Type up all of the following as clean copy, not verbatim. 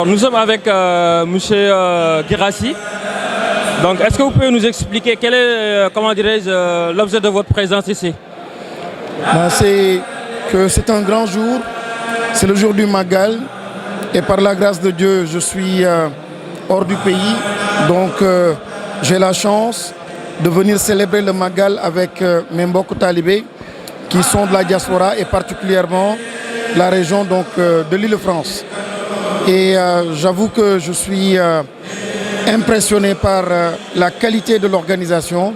nous sommes avec Monsieur Guirassy. Donc, est-ce que vous pouvez nous expliquer quel est, comment dirais-je, l'objet de votre présence ici? C'est un grand jour, c'est le jour du Magal, et par la grâce de Dieu, je suis hors du pays, donc j'ai la chance de venir célébrer le Magal avec mes mbok talibés qui sont de la diaspora et particulièrement la région donc, de l'Île-de-France. Et j'avoue que je suis impressionné par la qualité de l'organisation,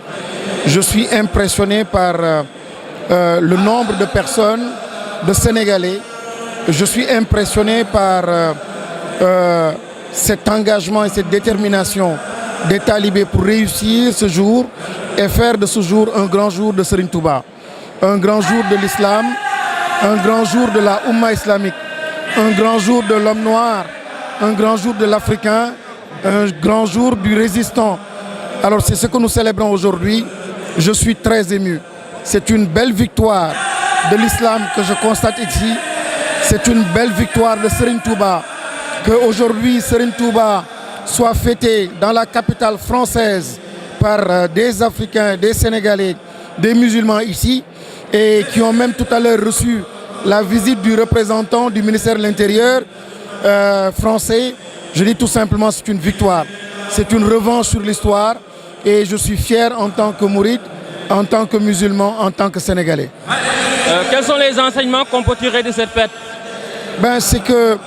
je suis impressionné par le nombre de personnes, de Sénégalais. Je suis impressionné par cet engagement et cette détermination des talibés pour réussir ce jour et faire de ce jour un grand jour de Serigne Touba, un grand jour de l'islam, un grand jour de la Oumma islamique, un grand jour de l'homme noir, un grand jour de l'Africain, un grand jour du résistant. Alors c'est ce que nous célébrons aujourd'hui. Je suis très ému. C'est une belle victoire de l'islam que je constate ici. C'est une belle victoire de Serigne Touba. Qu'aujourd'hui Serigne Touba soit fêté dans la capitale française par des Africains, des Sénégalais, des musulmans ici et qui ont même tout à l'heure reçu la visite du représentant du ministère de l'Intérieur français. Je dis tout simplement c'est une victoire. C'est une revanche sur l'histoire et je suis fier en tant que mouride, en tant que musulman, en tant que Sénégalais. Quels sont les enseignements qu'on peut tirer de cette fête? C'est que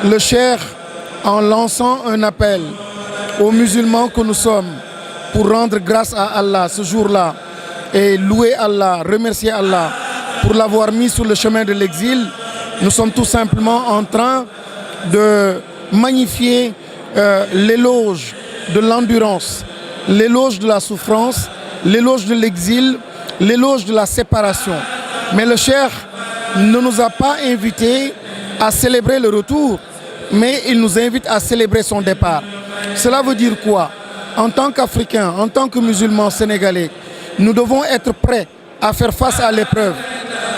le Cheikh, en lançant un appel aux musulmans que nous sommes pour rendre grâce à Allah ce jour-là et louer Allah, remercier Allah pour l'avoir mis sur le chemin de l'exil, nous sommes tout simplement en train de magnifier l'éloge de l'endurance, l'éloge de la souffrance, l'éloge de l'exil, l'éloge de la séparation. Mais le Cheikh ne nous a pas invités à célébrer le retour, mais il nous invite à célébrer son départ. Cela veut dire quoi? En tant qu'Africains, en tant que musulmans sénégalais, nous devons être prêts à faire face à l'épreuve.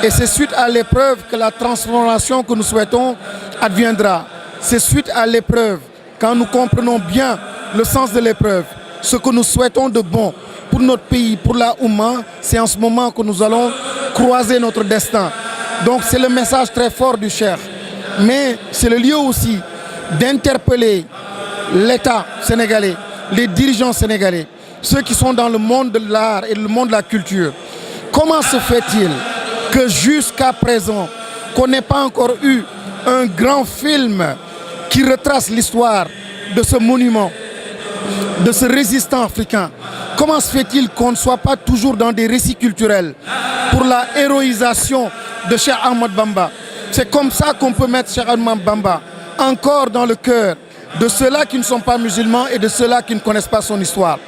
Et c'est suite à l'épreuve que la transformation que nous souhaitons adviendra. C'est suite à l'épreuve, quand nous comprenons bien le sens de l'épreuve, ce que nous souhaitons de bon pour notre pays, pour la Oumma, c'est en ce moment que nous allons croiser notre destin. Donc c'est le message très fort du Cheikh. Mais c'est le lieu aussi d'interpeller l'État sénégalais, les dirigeants sénégalais, ceux qui sont dans le monde de l'art et le monde de la culture. Comment se fait-il que jusqu'à présent, qu'on n'ait pas encore eu un grand film qui retrace l'histoire de ce monument, de ce résistant africain? Comment se fait-il qu'on ne soit pas toujours dans des récits culturels pour la héroïsation de Cheikh Ahmad Bamba? C'est comme ça qu'on peut mettre Cheikh Ahmad Bamba encore dans le cœur de ceux-là qui ne sont pas musulmans et de ceux-là qui ne connaissent pas son histoire.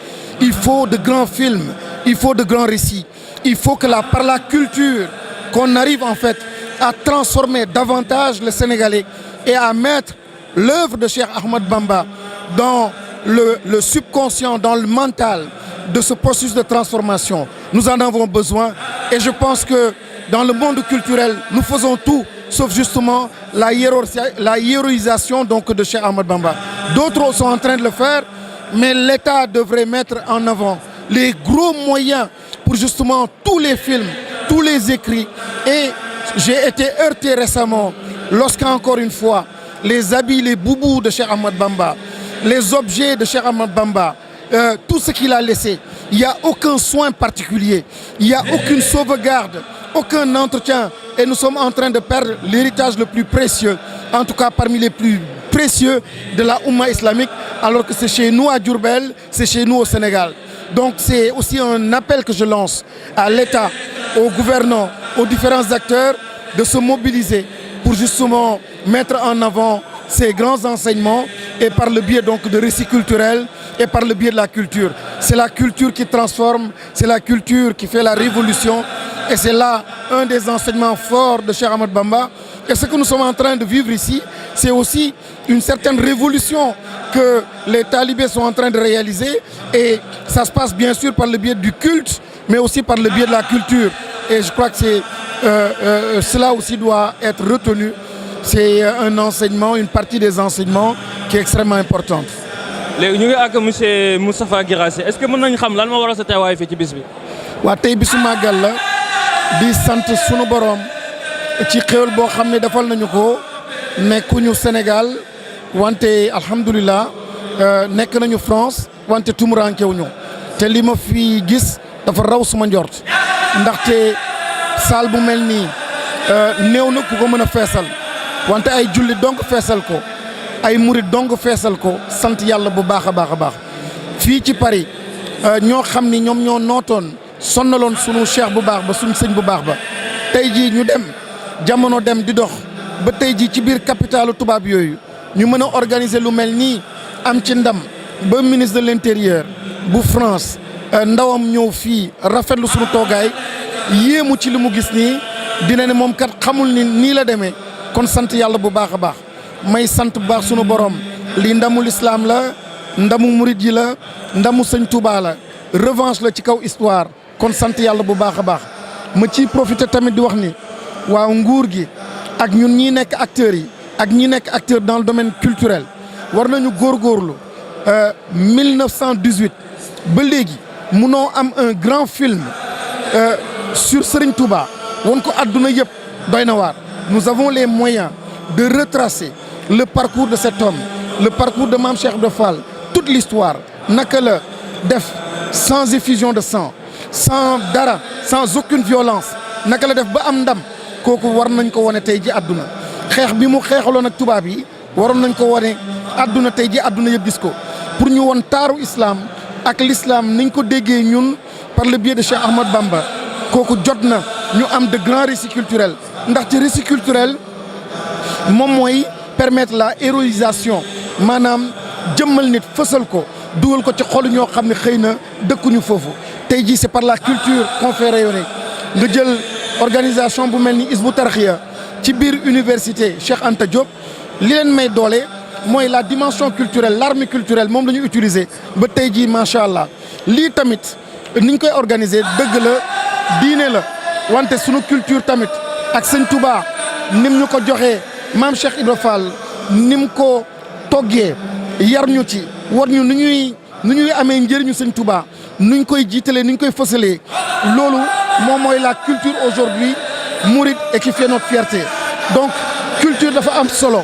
Il faut de grands films, il faut de grands récits. Il faut que par la culture, qu'on arrive en fait à transformer davantage le Sénégalais et à mettre l'œuvre de Cheikh Ahmad Bamba dans le subconscient, dans le mental de ce processus de transformation. Nous en avons besoin et je pense que dans le monde culturel, nous faisons tout sauf justement la hiéroisation donc de Cheikh Ahmad Bamba. D'autres sont en train de le faire, mais l'État devrait mettre en avant les gros moyens pour justement tous les films, tous les écrits. Et j'ai été heurté récemment lorsqu'encore une fois, les habits, les boubous de Cheikh Ahmad Bamba, les objets de Cheikh Ahmad Bamba, tout ce qu'il a laissé, il n'y a aucun soin particulier, il n'y a aucune sauvegarde, aucun entretien. Et nous sommes en train de perdre l'héritage le plus précieux, en tout cas parmi les plus précieux de la Oumma islamique, alors que c'est chez nous à Diourbel, c'est chez nous au Sénégal. Donc c'est aussi un appel que je lance à l'État, aux gouvernants, aux différents acteurs de se mobiliser pour justement mettre en avant ces grands enseignements et par le biais donc de récits culturels et par le biais de la culture. C'est la culture qui transforme, c'est la culture qui fait la révolution et c'est là un des enseignements forts de Cheikh Ahmad Bamba. Et ce que nous sommes en train de vivre ici, c'est aussi une certaine révolution que les talibés sont en train de réaliser et ça se passe bien sûr par le biais du culte, mais aussi par le biais de la culture. Et je crois que cela aussi doit être retenu. c'est un enseignement, une partie des enseignements qui est extrêmement importante. léegi ñu ngi ak monsieur Moustapha Guirassy est-ce que mën nañu xam lan moo waral sa teewaay fii ci bis bi. waa tey bisu màggal la di sant sunu boroom ci xéwal boo xam ne defal nañu ko nekkuñu Sénégal wante alhamdulilah nekk nañu France wante tumurankewuñu te li ma fi gis dafa raw suma njort ndaxte saal bu mel nii néew na ku ko mën a feesal wante ay julli donc feesal ko ay murit donc feesal ko sant yàlla bu baax a baax a baax fii ci Paris ñoo xam ni ñoom ñoo nootoon sonnaloon sunu cheikh bu baax ba suñu sëñ bu baax ba tey jii ñu dem jamono dem di dox ba tey jii ci biir capitalu tubaab yooyu ñu mën a organiser lu mel nii am ci ndam ba ministre de l'intérieur bu France ndawam ñëw fii rafetlu sunu toogaay yéemu ci li mu gis nii dina ne moom kat xamul ni nii la demee kon sant yàlla bu baax a baax may sant bu baax sunu borom lii ndamul islam la ndamu murid yi la ndamu sëñ Touba la revanche la ci kaw histoire kon sant yàlla bu baax a baax ma ciy profité tamit di wax ni waaw nguur gi ak ñun ñi nekk acteurs yi ak ñi nekk acteurs dans le domaine culturel war nañu góorgóorlu 1918 ba léegi munoo am un grand film sur Serigne Touba won ko adduna yëpp doy na waar. Nous avons les moyens de retracer le parcours de cet homme, le parcours de Mame Cheikh Ibra Fall, toute l'histoire naka la def sans effusion de sang sans dara sans aucune violence naka la def ba am ndam kooku war nañ ko wane tey ji àdduna xeex bi mu xeexaloon ak tubaab yi waroon nañ ko wane àdduna tey ji àdduna yëpp gis ko pour ñu won taaru islam ak l'islam niñ ko déggee ñun par le biais de Cheikh Ahmad Bamba kooku jot na ñu am de grands récits culturels ndaxte récit culturel moom mooy permettre la héroïsation maanaam jëmmal nit fësal ko dugal ko ci xolu ñoo xam ne xëy na dëkkuñu foofu tey jii c'est par la culture qu'on fait rayonner nga jël organisation bu mel ni Hizbut Tarqiyyah ci biir université Cheikh Anta Diop li leen may doole mooy la dimension culturelle l'arme culturelle moom la ñu utiliser ba tey jii macha allah lii tamit niñ koy organiser dëgg la diine la wante sunu culture tamit ak sëñ Touba nim ñu ko joxee maam Cheikh Ibra Fall nim ko toggee yar ñu ci war ñu nu ñuy amee njëriñu sëñ Touba nuñ koy jiitalee nuñ koy fësalee loolu moom mooy la culture aujourd'hui mouride et qui fait notre fierté donc culture dafa am solo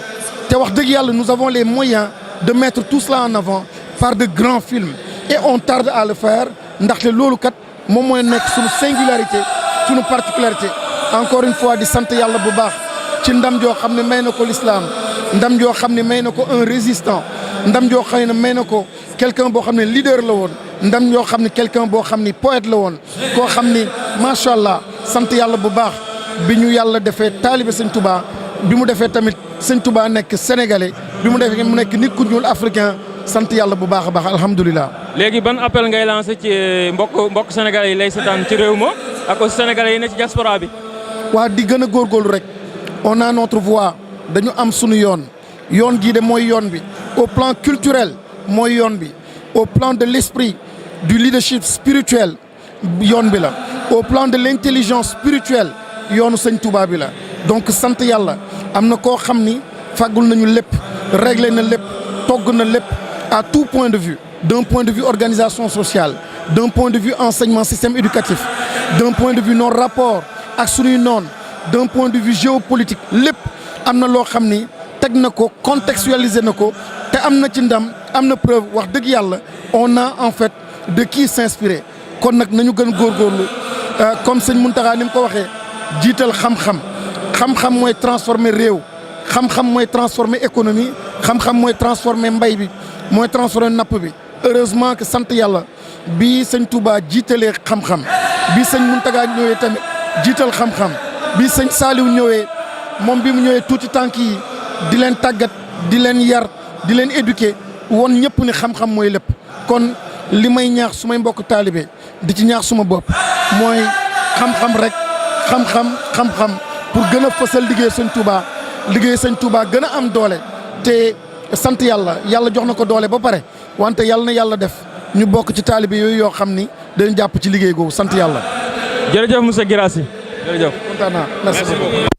te wax dëgg yàlla nous avons les moyens de mettre tout cela en avant par de grands films et on tarde à le faire ndaxte loolu kat moom mooy nekk suñu singularité suñu particularité encore une fois di sant yàlla bu baax ci ndam joo xam ne may na ko l'islam ndam joo xam ne may na ko un résistant ndam joo xam ne may na ko quelqu'un boo xam ne leader la woon ndam yoo xam ne quelqu'un boo xam ni poète la woon koo xam ni macha allah sant yàlla bu baax bi ñu yàlla defee taalibe sëñ Touba bi mu defee tamit sëñ Touba nekk sénégalais bi mu defee mu nekk nit ku ñuul africain sant yàlla bu baax a baax alhamdulilah. léegi ban appel ngay lancé ci mbokk sénégalais yi lay seetaan ci réew ma ak aussi sénégalais yi ne ci diaspora bi. waa di gën a góorgóorlu rek on a notre voix dañu am sunu yoon gii de mooy yoon bi au plan culturel mooy yoon bi au plan de l'esprit du leadership spirituel yoon bi la au plan de l'intelligence spirituelle yoonu sëñ Touba bi la donc sant yàlla am na koo xam ni fàggul nañu lépp réglé na lépp togg na lépp à tout point de vue d'un point de vue organisation sociale d'un point de vue enseignement système éducatif d'un point de vue nos rapports ak suñuy noon d'un point de vue géopolitique lépp am na loo xam ni teg na ko contextualiser na ko te am na ci ndam am na preuve wax dëgg yàlla on a en fait de qui s'inspirer kon nag nañu gën góorgóorlu comme sëñ Mountakha ni mu ko waxee jiital xam-xam mooy transformer réew xam-xam mooy transformer économie xam-xam mooy transformer mbay bi mooy transformer napp bi heureusement que sant yàlla bi sëñ Touba jiitalee xam-xam bi sëñ Mountakha ñëwee tamit jiital xam-xam bi sëñ Saliou ñëwee moom bi mu ñëwee tuuti tànk yi di leen tàggat di leen yar di leen éduquer won ñëpp ni xam-xam mooy lépp kon li may ñaax sumay mbokk taalibe di ci ñaax suma bopp mooy xam-xam rek xam-xam pour gën a fësal liggéey sëñ Touba gën a am doole te sant yàlla jox na ko doole ba pare wante yàlla na yàlla def ñu bokk ci taalibe yooyu yoo xam ni dañu jàpp ci liggéey googu sant yàlla. jërëjëf monsieur Guirassy jërëjëf. kontaan naa merci beaucoup.